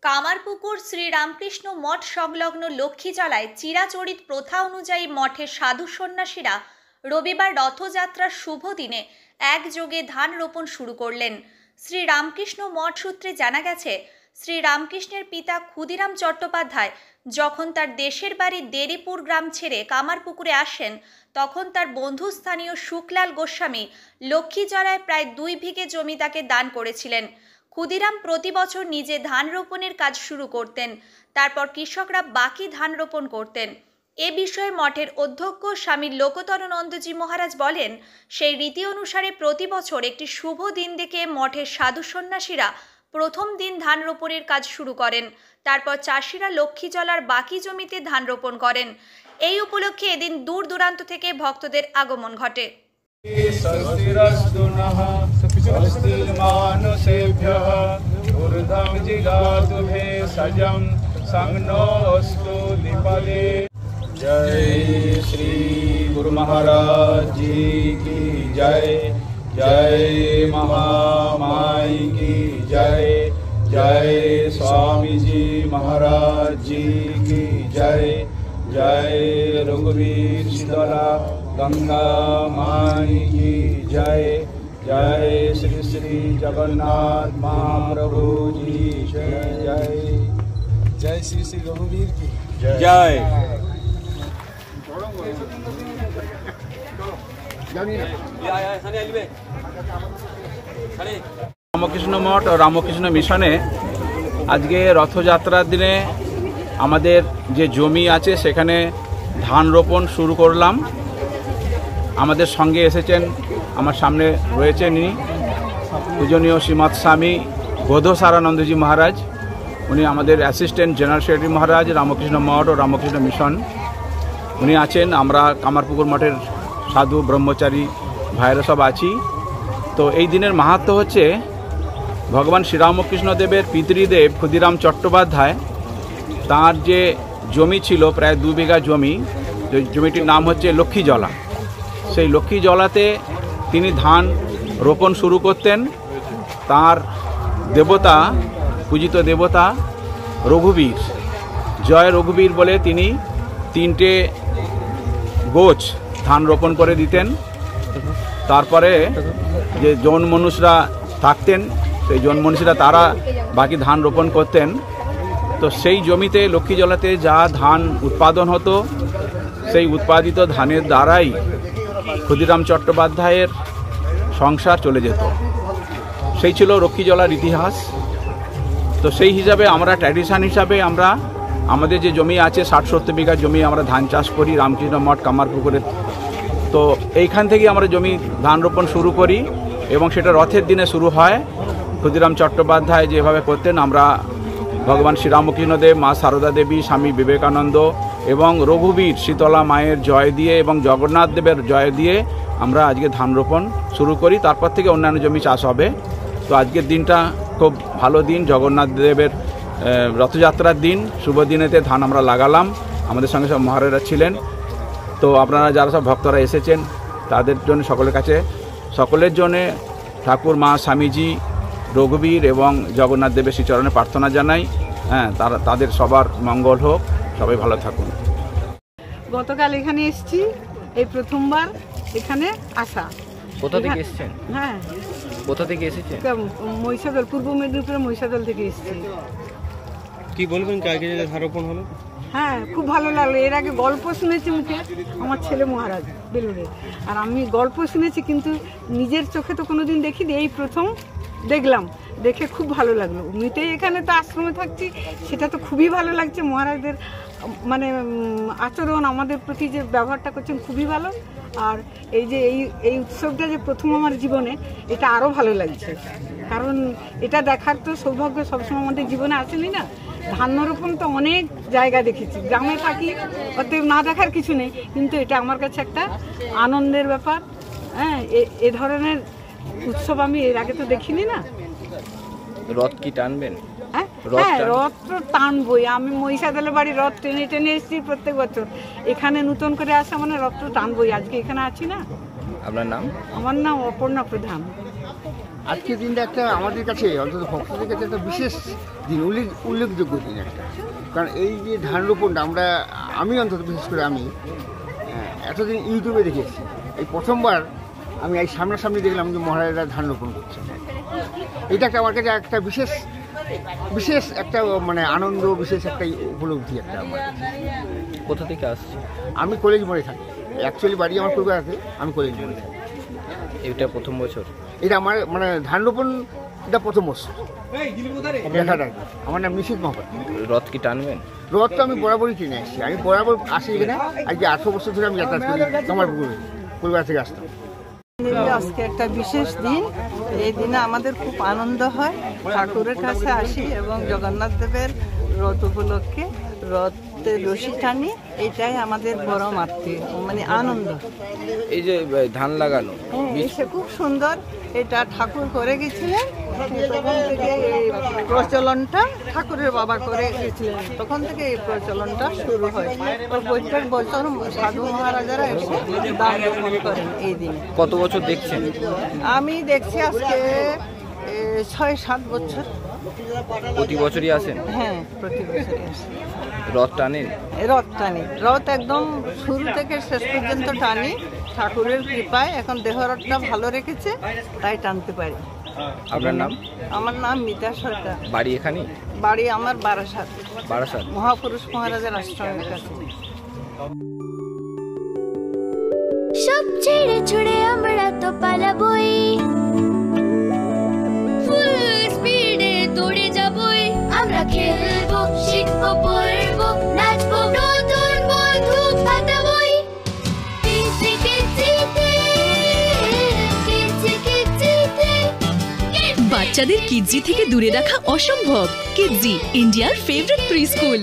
কামারপুকুর শ্রীরামকৃষ্ণ মঠ সংলগ্ন লক্ষ্মীজলায় চিরাচরিত প্রথা অনুযায়ী মঠের সাধু সন্ন্যাসীরা রবিবার রথযাত্রার শুভ দিনে একযোগে ধান রোপণ শুরু করলেন। শ্রীরামকৃষ্ণ মঠ সূত্রে জানা গেছে, শ্রীরামকৃষ্ণের পিতা ক্ষুদিরাম চট্টোপাধ্যায় যখন তার দেশের বাড়ি দেরিপুর গ্রাম ছেড়ে কামারপুকুরে আসেন, তখন তার বন্ধু স্থানীয় শুকলাল গোস্বামী লক্ষ্মীজলায় প্রায় 2 বিঘে জমি তাকে দান করেছিলেন। ক্ষুদিরাম প্রতি বছর নিজে ধান রোপণের কাজ শুরু করতেন, তারপর কৃষকরা বাকি ধান রোপণ করতেন। এ বিষয়ে মঠের অধ্যক্ষ স্বামী লোকতরানন্দজি মহারাজ বলেন, সেই রীতি অনুসারে প্রতি বছর একটি শুভ দিন দেখে মঠের সাধু সন্ন্যাসীরা প্রথম দিন ধান রোপণের কাজ শুরু করেন, তারপর চাষিরা লক্ষ্মীজলার বাকি জমিতে ধান রোপণ করেন। এই উপলক্ষে এদিন দূর দূরান্ত থেকে ভক্তদের আগমন ঘটে। जय श्री गुरु महाराज जी की जय। जय महामाई की जय। जय स्वामी जी महाराज जी की जय। जय रघुवीर शीतला गंगा माई की जय। जय श्री श्री जगन्नाथ महाप्रभु जी जय। जय जय श्री श्री रघुवीर की जय। রামকৃষ্ণ মঠ ও রামকৃষ্ণ মিশনে আজকে রথযাত্রার দিনে আমাদের যে জমি আছে সেখানে ধান রোপণ শুরু করলাম। আমাদের সঙ্গে এসেছেন, আমার সামনে রয়েছেন পূজনীয় শ্রীমৎ স্বামী বোধসারানন্দজি মহারাজ। উনি আমাদের অ্যাসিস্ট্যান্ট জেনারেল সেক্রেটারি মহারাজ, রামকৃষ্ণ মঠ ও রামকৃষ্ণ মিশন উনি আছেন। আমরা কামারপুকুর মঠের সাধু ব্রহ্মচারী ভাইরা সব আছি। তো এই দিনের মাহাত্ম্য হচ্ছে, ভগবান শ্রীরামকৃষ্ণদেবের পিতৃদেব ক্ষুদিরাম চট্টোপাধ্যায় তার যে জমি ছিল প্রায় 2 বিঘা জমি, জমিটির নাম হচ্ছে লক্ষ্মীজলা। সেই লক্ষ্মীজলাতে তিনি ধান রোপণ শুরু করতেন। তার দেবতা, পূজিত দেবতা রঘুবীর, জয় রঘুবীর বলে তিনি 3টে গোছ ধান রোপণ করে দিতেন। তারপরে যে জন মনুষরা থাকতেন, সেই জন মনুষরা তারা বাকি ধান রোপণ করতেন। তো সেই জমিতে লক্ষ্মীজলাতে যা ধান উৎপাদন হতো, সেই উৎপাদিত ধানের দ্বারাই ক্ষুদিরাম চট্টোপাধ্যায়ের সংসার চলে যেত। সেই ছিল লক্ষ্মীজলার ইতিহাস। তো সেই হিসাবে আমরা ট্র্যাডিশন হিসাবে আমরা আমাদের যে জমি আছে 60-70 বিঘা জমি আমরা ধান চাষ করি রামকৃষ্ণ মঠ কামারপুকুরে। তো এইখান থেকে আমরা জমি ধান রোপণ শুরু করি এবং সেটা রথের দিনে শুরু হয়। ক্ষুদিরাম চট্টোপাধ্যায় যেভাবে করতেন, আমরা ভগবান শ্রীরামকৃষ্ণদেব, মা সারদা দেবী, স্বামী বিবেকানন্দ এবং রঘুবীর শীতলা মায়ের জয় দিয়ে এবং জগন্নাথ দেবের জয় দিয়ে আমরা আজকে ধান রোপণ শুরু করি। তারপর থেকে অন্যান্য জমি চাষ হবে। তো আজকের দিনটা খুব ভালো দিন, জগন্নাথ দেবের রথযাত্রার দিন, শুভ দিনেতে ধান আমরা লাগালাম। আমাদের সঙ্গে সব মহারাজরা ছিলেন। তো আপনারা যারা সব ভক্তরা এসেছেন তাদের জন্য, সকলের কাছে, সকলের জন্যে ঠাকুর, মা, স্বামীজি, রঘুবীর এবং জগন্নাথ দেবের শ্রীচরণে প্রার্থনা জানাই। তাদের সবার মঙ্গল হোক, সবাই ভালো থাকুন। গতকাল এখানে এসেছি, এই প্রথমবার এখানে আসা। কোথা থেকে এসেছেন? হ্যাঁ, কোথা থেকে এসেছেন? মহিষাদল, পূর্ব মেদিনীপুরের মহিষাদল থেকে এসেছি। কি বলবেন, কালকে যে ধান রোপণ হলো? হ্যাঁ, খুব ভালো লাগলো। এর আগে গল্প শুনেছি মুখে, আমার ছেলে মহারাজ বেলুড়ে, আর আমি গল্প শুনেছি কিন্তু নিজের চোখে তো কোনোদিন দেখিনি, এই প্রথম দেখলাম। দেখে খুব ভালো লাগলো। এমনিতেই এখানে তো আশ্রমে থাকছি, সেটা তো খুবই ভালো লাগছে। মহারাজদের মানে আচরণ, আমাদের প্রতি যে ব্যবহারটা করছেন খুবই ভালো। আর এই যে এই উৎসবটা যে প্রথম আমার জীবনে, এটা আরও ভালো লাগছে। কারণ এটা দেখার তো সৌভাগ্য সবসময় আমাদের জীবনে আসেনি না। ধান রোপণ তো অনেক জায়গা দেখেছি, গ্রামে থাকি, অতএব না দেখার কিছু নেই, কিন্তু এটা আমার কাছে একটা আনন্দের ব্যাপার। হ্যাঁ, এ ধরনের উৎসব আমি এর আগে তো দেখিনি না। রথ কি টানবেন? হ্যাঁ, রথ তো টানবই। আমি মহিষাদলের বাড়ি রথ টেনে টেনে এসেছি প্রত্যেক বছর। এখানে নতুন করে আসা মানে রথ তো টানবই। আজকে এখানে আছি না। আপনার নাম? আমার নাম অপর্ণা প্রধান। আজকের দিনটা একটা আমাদের কাছে অন্তত ভক্তদের কাছে একটা বিশেষ দিন, উল্লেখযোগ্য দিন একটা। কারণ এই যে ধান রোপণটা আমি অন্তত বিশেষ করে আমি এতদিন ইউটিউবে দেখেছি, এই প্রথমবার আমি এই সামনাসামনি দেখলাম যে মহারাজরা ধান রোপণ করছে। এটা একটা আমার কাছে একটা বিশেষ একটা মানে আনন্দ, বিশেষ একটা উপলব্ধি একটা আমার। কোথা থেকে আসছে? আমি কলেজ মোড়ে থাকি, অ্যাকচুয়ালি বাড়ি আমার কলকাতাতে, আমি কলেজ মোড়ে থাকি। এটা প্রথম বছর? এটা আমার মানে ধান রোপণ এটা প্রথম বছর দেখাটা। আমার নাম নিশীথ মহাপাত্র। রথ কি টানবেন? রথ তো আমি বরাবরই কিনে আসছি, আমি বরাবর আসি এখানে। আজকে 18 বছর ধরে আমি যাতায়াত করি কামারপুকুরে, কলকাতা থেকে আসতাম। আজকে একটা বিশেষ দিন, এই দিনে আমাদের খুব আনন্দ হয়, ঠাকুরের কাছে আসি এবং জগন্নাথ দেবের রথ উপলক্ষে রথে রশি টানি, এটাই আমাদের বড় মাতৃ মানে আনন্দ। এই যে ধান লাগানো, এসে খুব সুন্দর, এটা ঠাকুর করে গেছিলেন, তখন থেকে এই প্রচলনটা ঠাকুরের বাবা করে গেছিলেন, তখন থেকে এই প্রচলনটা শুরু হয়। প্রত্যেক বছর সাধু মহারাজারা এসে দান রোপণ করেন এই দিনে। কত বছর দেখছেন? আমি দেখছি আজকে 6-7 বছর। প্রতি বছরই আসেন? হ্যাঁ, প্রতি বছরই আসি। রথ টানেন? রথ টানি, রথ একদম শুরু থেকে শেষ পর্যন্ত টানি, ঠাকুরের কৃপায় এখন দেহরথটা ভালো রেখেছে তাই টানতে পারি। আপনার নাম? আমার নাম মিতা সরকার। বাড়ি এখানেই? বাড়ি আমার বারাসাত, বারাসাত মহাপুরুষ মহারাজার আশ্রমের কাছে। সব ছেড়ে ছুড়ে আমরা তো পালাবই, ফুল স্পিডে দৌড়ে যাবই, আমরা খেলবো, শিখবো, পড়বো, নাচবো, নতুন বন্ধু পাতাবই। বাচ্চাদের কিডজি থেকে দূরে রাখা অসম্ভব। কিডজি, ইন্ডিয়ার ফেভারিট প্রি স্কুল।